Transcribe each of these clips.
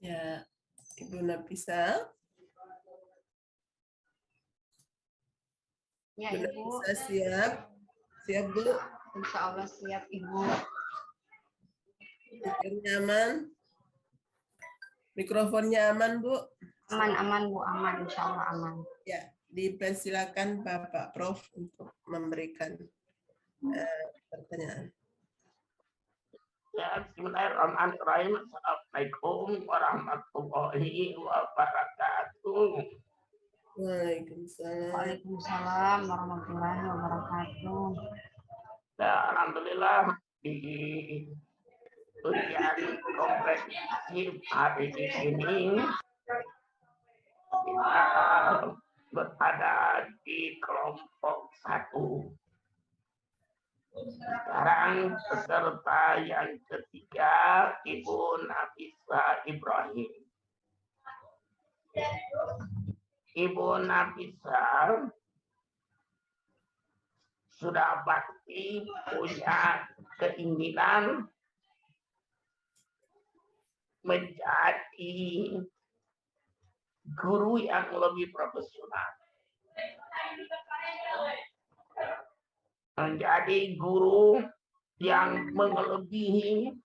Ya, Ibu Nafisa. Ya, Ibu Ibu. Nafisa siap? Siap, Bu? Insya Allah siap, Ibu. Speakernya aman? Mikrofonnya aman, Bu? Aman, Bu. Aman. Insya Allah aman. Ya, dipersilakan Bapak Prof untuk memberikan pertanyaan. Ya, bismillahirrahmanirrahim. Assalamualaikum warahmatullahi wabarakatuh. Waalaikumsalam. Waalaikumsalam warahmatullahi wabarakatuh. Ya, alhamdulillah di ujian komprehensif hari ini kita berada di kelompok 1. Sekarang peserta yang ketiga Ibu Nafisa Ibrahim. Ibu Nafisa sudah pasti punya keinginan menjadi guru yang lebih profesional. Menjadi guru yang melebihi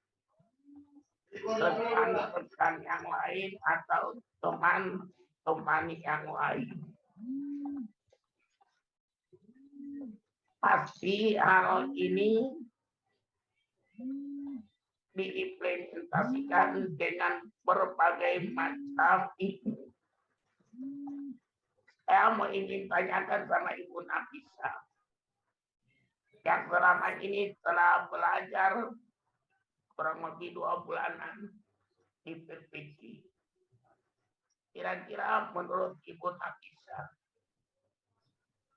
rekan-rekan yang lain atau teman-teman yang lain. Pasti hal ini diimplementasikan dengan berbagai macam ilmu. Saya mau ingin tanyakan sama Ibu Nafisa yang selama ini telah belajar kurang lebih 2 bulanan di PPG. Kira-kira menurut Ibu Nafisa,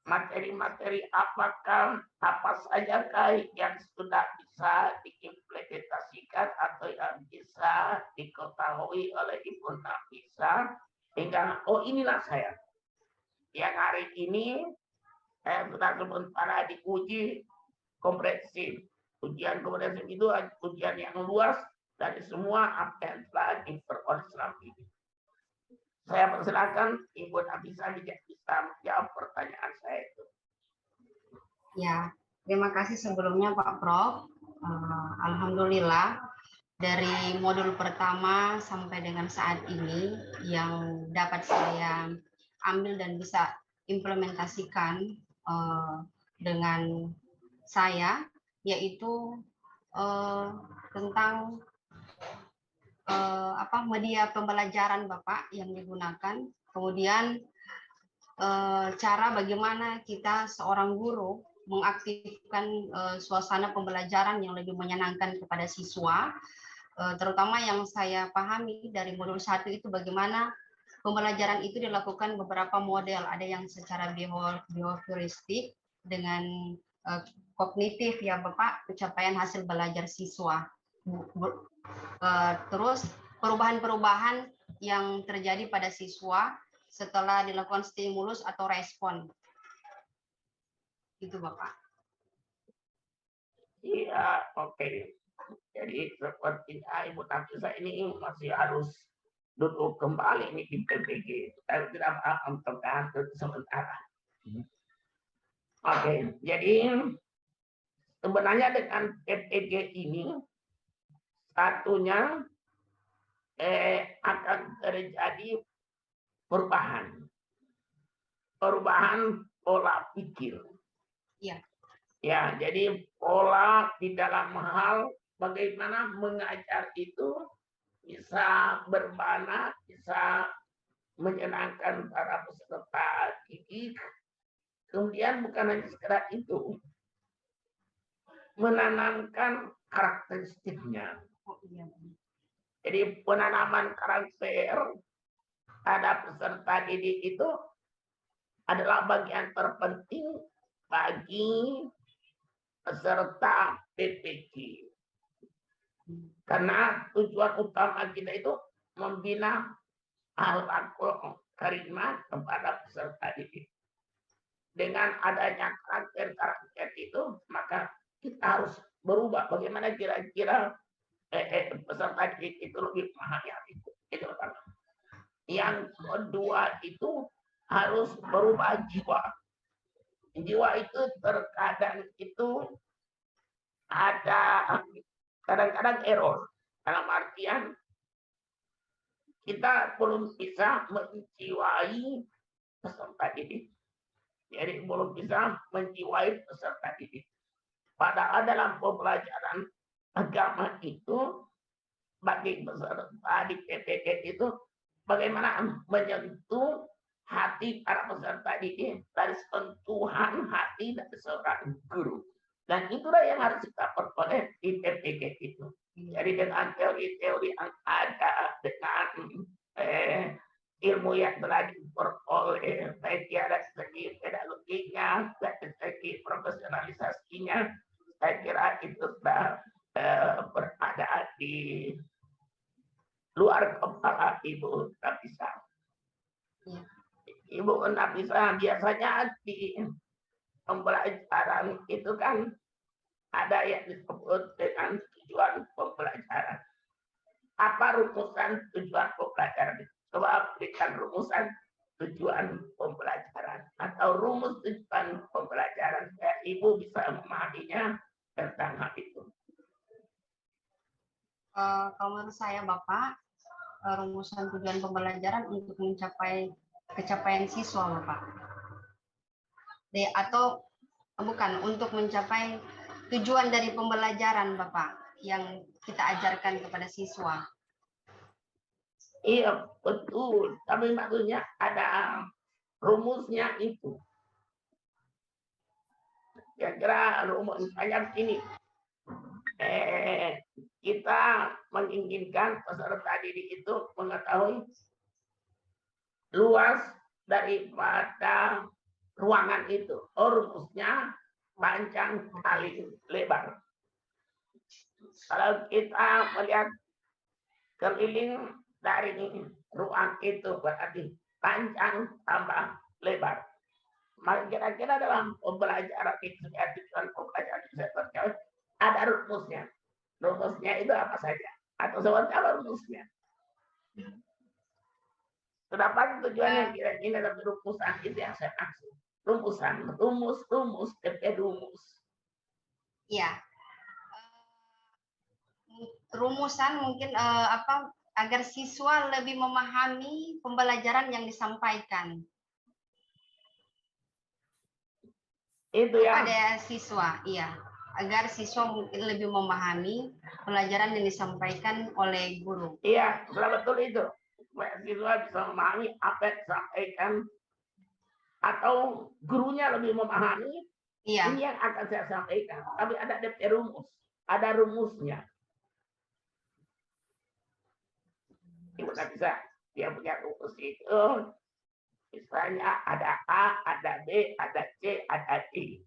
materi-materi apa sajakah yang sudah bisa diimplementasikan atau yang bisa diketahui oleh Ibu Nafisa hingga inilah saya yang hari ini saya sudah sementara diuji komprehensif. Ujian komprehensif itu ujian yang luas dari semua apa yang telah diperoleh selama ini. Saya persilakan Ibu Nafisa bisa menjawab pertanyaan saya itu. Ya, terima kasih sebelumnya Pak Prof. Alhamdulillah dari modul pertama sampai dengan saat ini yang dapat saya ambil dan bisa implementasikan dengan saya, yaitu tentang media pembelajaran Bapak yang digunakan, kemudian cara bagaimana kita seorang guru mengaktifkan suasana pembelajaran yang lebih menyenangkan kepada siswa, terutama yang saya pahami dari modul 1 itu bagaimana pembelajaran itu dilakukan beberapa model, ada yang secara behavioristik dengan kognitif ya Bapak, pencapaian hasil belajar siswa. Terus perubahan-perubahan yang terjadi pada siswa setelah dilakukan stimulus atau respon. Itu Bapak. Iya, oke. Jadi sepertinya Ibu Nafisa ini masih harus duduk kembali nih di PPG. Saya tidak paham tentang sementara. Oke, jadi sebenarnya dengan PPG ini satunya akan terjadi perubahan pola pikir. Iya. Ya, jadi pola di dalam hal bagaimana mengajar itu bisa bermakna, bisa menyenangkan para peserta didik. Kemudian bukan hanya sekedar itu, menanamkan karakteristiknya. Jadi penanaman karakter pada peserta didik itu adalah bagian terpenting bagi peserta PPG. Karena tujuan utama kita itu membina akhlakul karimah kepada peserta didik. Dengan adanya karakter itu, maka kita harus berubah. Bagaimana kira-kira peserta didik itu lebih memahami itu. kedua itu harus berubah jiwa. Jiwa itu terkadang itu ada kadang-kadang error. Dalam artian kita belum bisa menjiwai peserta didik. Jadi belum bisa menjiwai peserta didik. Padahal dalam pembelajaran agama itu bagi peserta di PPK itu bagaimana menyentuh hati para peserta didik dari sentuhan hati dari seorang guru. Dan itulah yang harus kita peroleh di PPK itu. Jadi dengan teori-teori yang ada, dengan ilmu yang telah diperoleh, baik dari segi pedagoginya, dari segi profesionalisasinya, saya kira itu sudah berada di luar kepala Ibu Nafisa. Ibu Nafisa biasanya di pembelajaran itu kan ada yang disebut dengan tujuan pembelajaran. Apa rumusan tujuan pembelajaran? Coba berikan rumusan tujuan pembelajaran atau rumus tujuan pembelajaran. Ibu bisa memahaminya tentang hal itu. Kalau menurut saya Bapak, rumusan tujuan pembelajaran untuk mencapai kecapaian siswa Bapak. Atau bukan, untuk mencapai tujuan dari pembelajaran Bapak yang kita ajarkan kepada siswa. Iya, betul. Tapi maksudnya ada rumusnya itu. Kira-kira rumusnya ini. Kita menginginkan peserta didik itu mengetahui luas daripada ruangan itu. Rumusnya panjang kali lebar. Kalau kita melihat keliling dari ruang itu berarti panjang tambah lebar. Maka kira-kira dalam pembelajaran itu, tujuan pembelajaran itu ada rumusnya. Rumusnya itu apa saja? Atau seperti apa rumusnya? Kenapa tujuannya kira-kira dalam rumusan itu yang saya maksud? Rumusan, rumus, rumus. Iya. Rumusan mungkin agar siswa lebih memahami pembelajaran yang disampaikan. Itu ya. Pada siswa, iya. Agar siswa mungkin lebih memahami pelajaran yang disampaikan oleh guru. Iya, betul itu. Siswa bisa memahami apa yang disampaikan atau gurunya lebih memahami. Iya. Ini yang akan saya sampaikan. Tapi ada rumus, ada rumusnya. Ibu tak bisa, dia punya rumus itu. Misalnya ada A, ada B, ada C, ada D.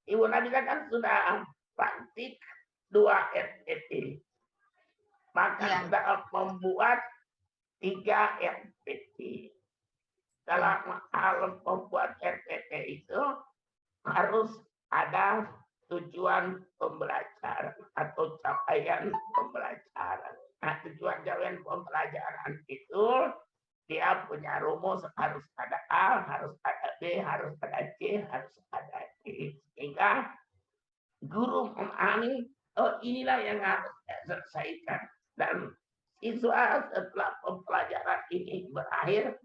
Ibu Nabila kan sudah praktik 2 RPT. Maka sudah membuat 3 RPT. Dalam hal membuat RPT itu harus ada tujuan pembelajaran atau capaian pembelajaran. Nah, tujuan capaian pembelajaran itu dia punya rumus, harus ada A, harus ada B, harus ada C, harus ada D. Sehingga guru memahami, oh inilah yang harus saya selesaikan. Dan siswa setelah pembelajaran ini berakhir,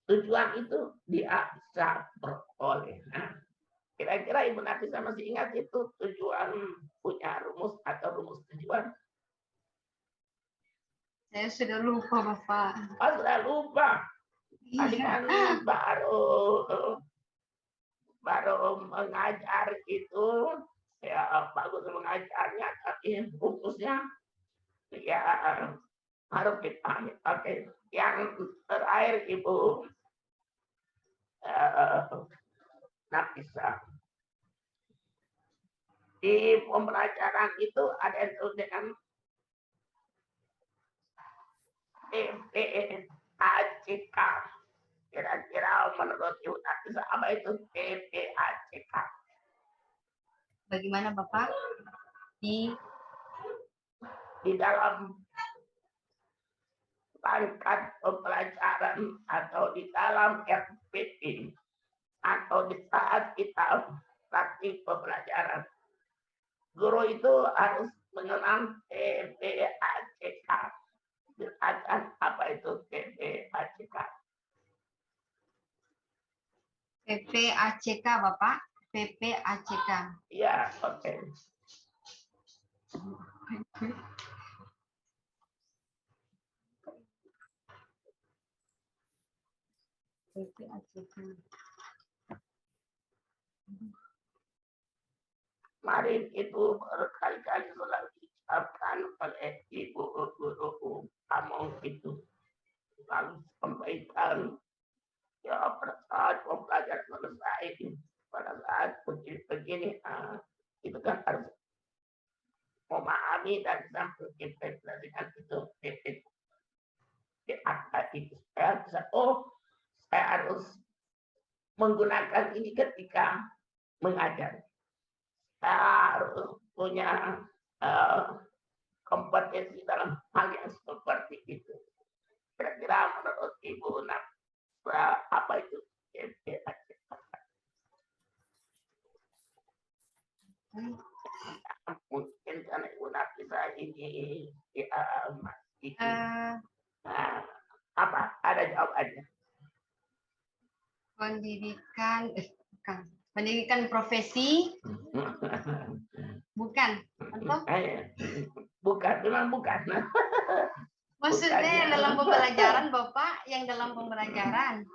tujuan itu dia bisa peroleh. Nah, kira-kira Ibu Nafisa masih ingat itu tujuan punya rumus atau rumus tujuan? Saya sudah lupa, Bapak. Oh, sudah lupa. Tadi kan baru mengajar itu, ya bagus mengajarnya, tapi rumusnya ya harus dipahami. Oke, yang terakhir Ibu Nafisa. Di pembelajaran itu ada yang disebut dengan PPACK. Kira-kira menurut Ibu Nafisa apa itu PPACK? Bagaimana Bapak? di dalam pangkat pembelajaran atau di dalam RPP atau di saat kita praktik pembelajaran, guru itu harus mengenal PPACK. Silakan, apa itu PPACK? PPACK, Bapak. PPACK. Ya, oke. PPACK. Kemarin itu berkali-kali sudah diucapkan oleh Ibu Guru Among itu. Lalu sampaikan, ya pada saat pembelajaran selesai, pada saat begini, itu kan harus memahami dan bisa mengintegrasikan itu. Di akad itu saya bisa, saya harus menggunakan ini ketika mengajar. Saya harus punya kompetensi dalam hal yang seperti itu. Kira-kira menurut Ibu apa itu? Mungkin karena Ibu Nafisa ini masih apa? Ada jawabannya? Pendidikan, bukan. Pendidikan profesi, bukan? Atau? Bukan, memang bukan. Maksudnya dalam pembelajaran, Bapak, yang dalam pembelajaran.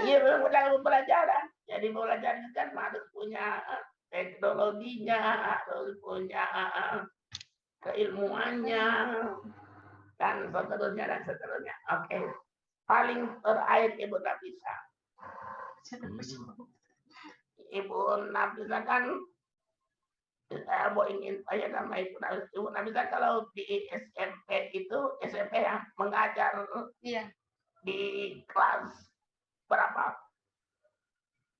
Iya, dalam pembelajaran. Jadi pembelajaran kan harus punya teknologinya, harus punya keilmuannya, dan seterusnya. Oke. Paling terakhir Ibu Nafisa. Ibu Nafisa kan, saya mau ingin tanya sama Ibu Nafisa, kalau di SMP itu, SMP ya, mengajar di kelas berapa?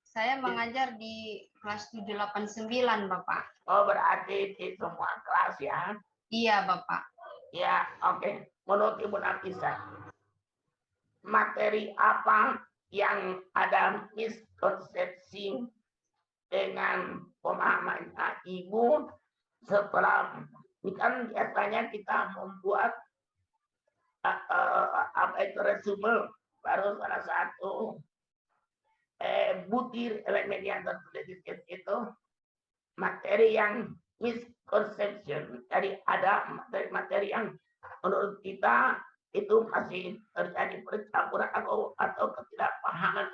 Saya mengajar di kelas 789, Bapak. Oh, berarti di semua kelas ya? Iya, Bapak. Ya, oke. Menurut Ibu Nafisa, materi apa yang ada miskonsepsi dengan pemahamannya Ibu setelah ini kan biasanya kita membuat apa itu resume, baru salah satu butir elemen yang tertulis itu materi yang misconception. Jadi ada materi-materi yang menurut kita itu masih terjadi percampuran atau ketidakpahaman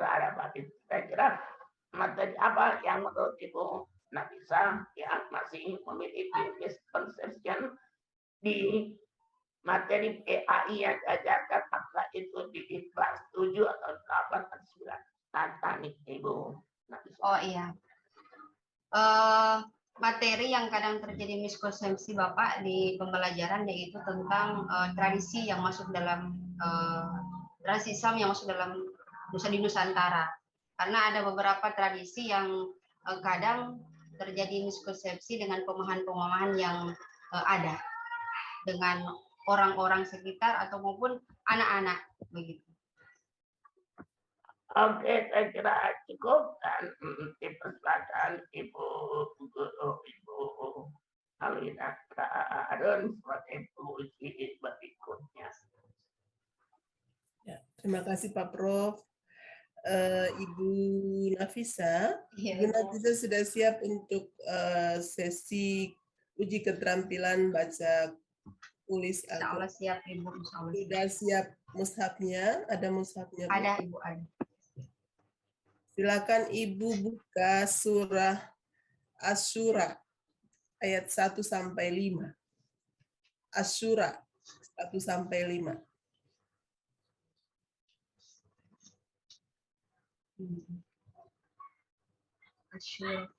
terhadap itu. Saya kira materi apa yang menurut Ibu Nafisa yang masih memiliki misconception di materi PAI yang diajarkan, apakah itu di kelas 7 atau 8 atau 9? Tanya Ibu Nafisa. Oh iya. Materi yang kadang terjadi miskonsepsi Bapak di pembelajaran yaitu tentang tradisi yang masuk dalam tradisi Islam yang masuk dalam di Nusantara. Karena ada beberapa tradisi yang kadang terjadi miskonsepsi dengan pemahaman-pemahaman yang ada dengan orang-orang sekitar atau maupun anak-anak begitu. Oke, saya kira cukup dan dipersilakan Ibu Alina Harun sebagai penguji berikutnya. Ya, terima kasih Pak Prof. Ibu Nafisa. Iya, Ibu Nafisa sudah siap untuk sesi uji keterampilan baca tulis Insya Allah siap Ibu. Sudah siap mushafnya? Ada mushafnya? Ada Ibu, ada. Silakan Ibu buka surah Asy-Syura ayat 1 sampai 5. Asy-Syura 1 sampai 5. Asy-Syura.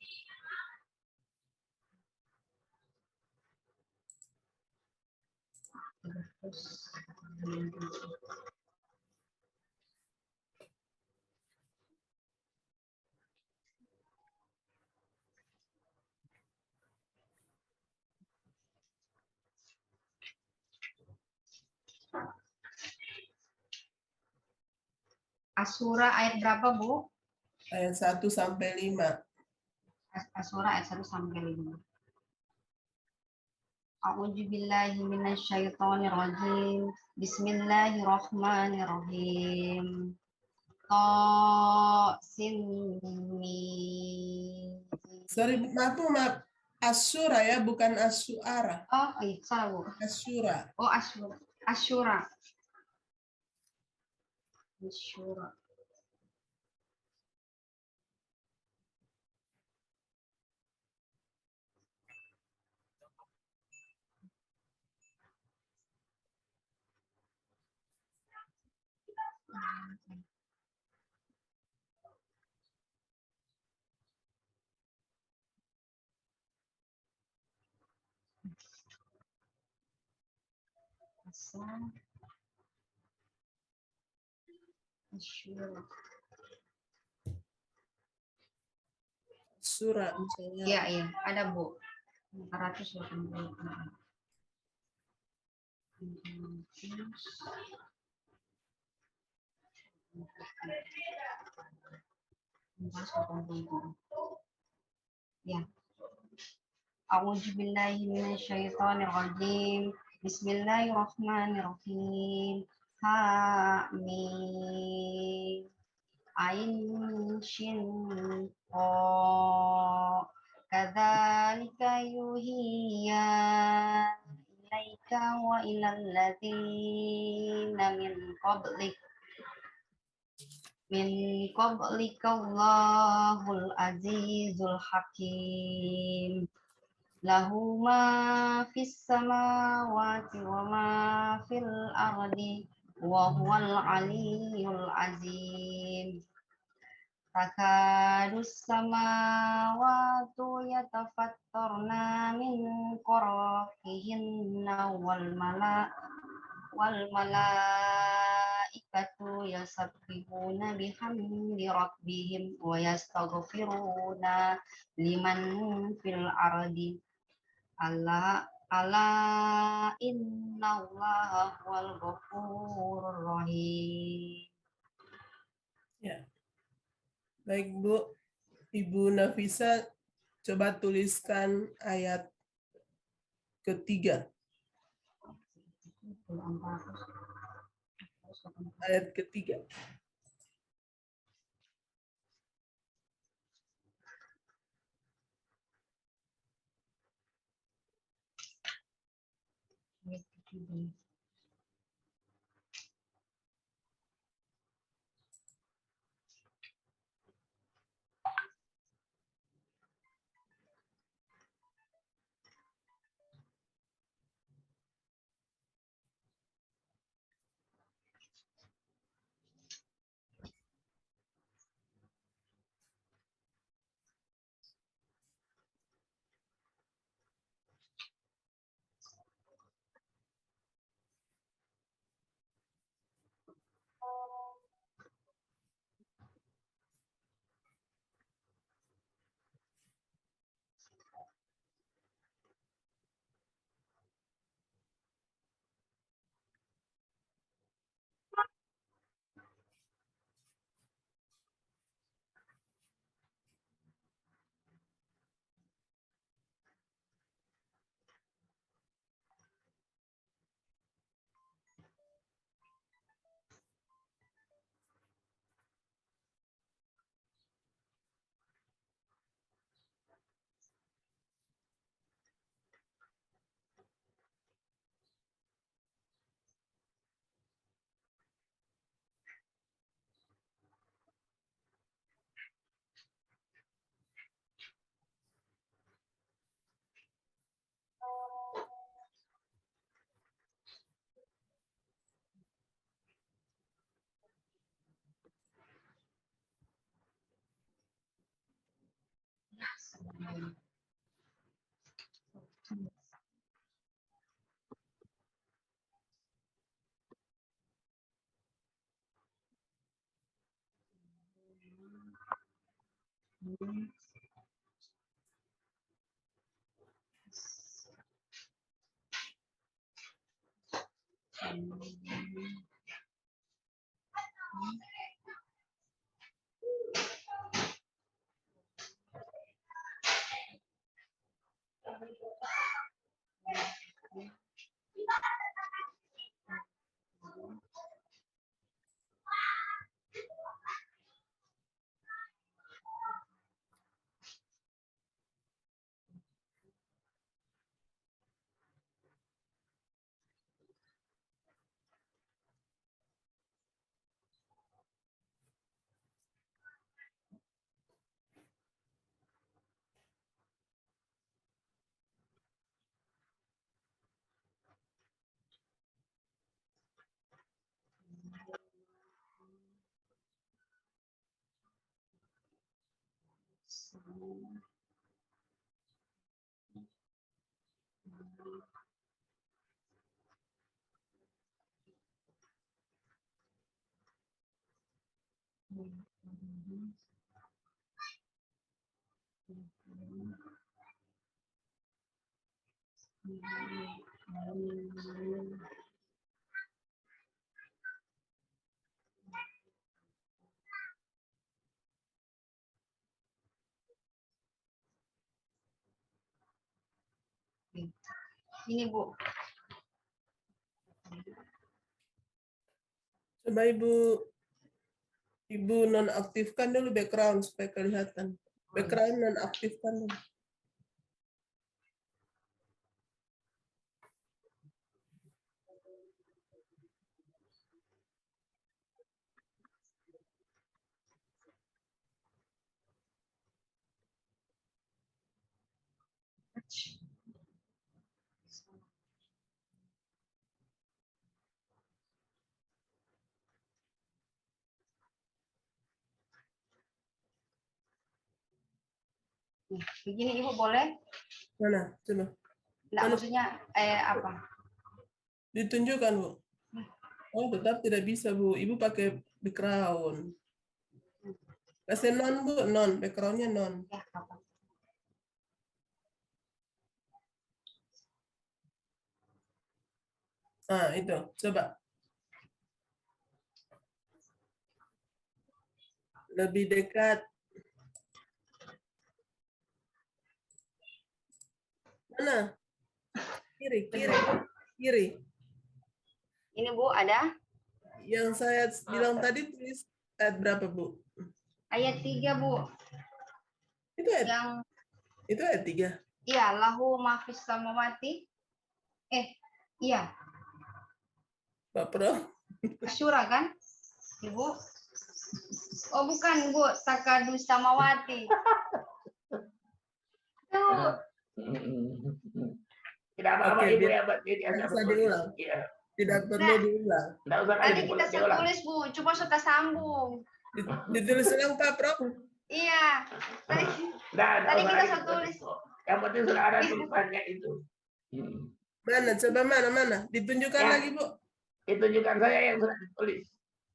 Asura ayat berapa, Bu? Ayat 1 sampai 5. Asura ayat 1 sampai 5. A'udzu billahi minasyaitonir rajim. Bismillahirrahmanirrahim. Sin mim. Sorry, maaf. Asyura ya, bukan asyuara. Oh, iya, salah, Bu. Asyura. Oh, Asyura. Asyura. Asyura. Asyura. Asyura misalnya. Iya, ada, Bu. 480. Ya. A'udzubillahi minasyaitonirrajim. Bismillahirrahmanirrahim. Mim. Ain shin qa. Kadzalika yuhiya ilaika wa ilal ladzina min qablika Allahul azizul hakim. Lahu ma fis samawati wa ma fil ardi wa huwal aliyyul azim. Takadus samawatu yatafattarna min qarafihinna wal malaikatu yasabbihuna bihamdi rabbihim wa yastaghfiruna liman fil ardi. Ala innallaha huwal ghafurur rahim. Ya. Baik, Bu. Ibu Nafisa coba tuliskan ayat ketiga. Ayat ketiga. Ini Bu. Coba Ibu nonaktifkan dulu background supaya kelihatan. Background nonaktifkan dulu. Begini Ibu boleh? Mana? Coba. Enggak, maksudnya apa? Ditunjukkan, Bu. Oh, tetap tidak bisa, Bu. Ibu pakai background. Kasih non, Bu. Non. Backgroundnya non. Ya, apa? Nah, itu. Coba. Lebih dekat. Mana? Kiri, kiri. Kiri. Ini Bu ada Yang saya bilang tadi tulis ayat berapa, Bu? ayat 3 Bu. Itu ayat, Yang itu ayat 3. iya, lahu mafis samawati. Iya, Pak Pro. Syura kan? Ibu. Oh, bukan Bu, takadu samawati. Tuh, Tidak apa-apa Oke, Ibu biar- ya, berarti dia bisa bisa diulang. Iya. Tidak perlu diulang. Tidak usah tadi lagi kita diulang. tulis Bu, coba suka sambung. Ditulis ulang, Pak Pro. Iya, tadi Tidak Tadi usah kita lagi sudah tulis. Yang penting sudah ada tulisannya itu. Mana? Coba mana? Ditunjukkan Ya. lagi, Bu. Tunjukkan saya yang sudah ditulis.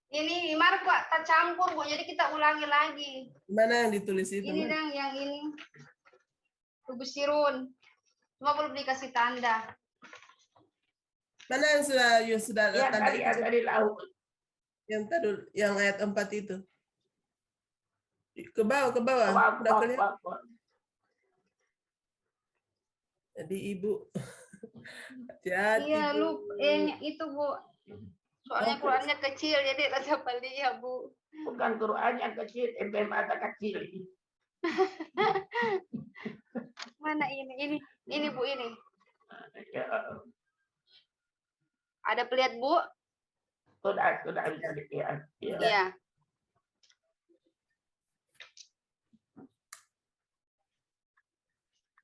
ini Mark Pak, tercampur Bu, jadi kita ulangi lagi. Mana yang ditulis itu? Ini Mas? dong yang ini. Tubusirun. Cuma belum dikasih tanda. Mana yang sudah Yang tanda tadi, itu? yang tadi lahu. Yang ayat 4 itu. Ke bawah. Udah kelihatan. Jadi Ibu hati-hati. Iya, Bu. itu Bu. Soalnya Oke. Qurannya kecil, jadi tak siapa lihat Bu. Bukan Quran yang kecil, ente mata kecil. Mana ini Bu ini. Ya, Ada pelihat Bu? sudah bisa dilihat. Ya. Iya.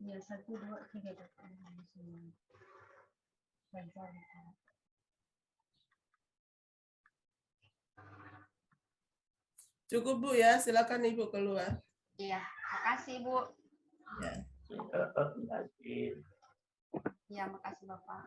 Ya, 1, 2, 3. Cukup Bu ya, silakan Ibu keluar. Iya, makasih Bu. Ya. Terima kasih. Iya, makasih Bapak.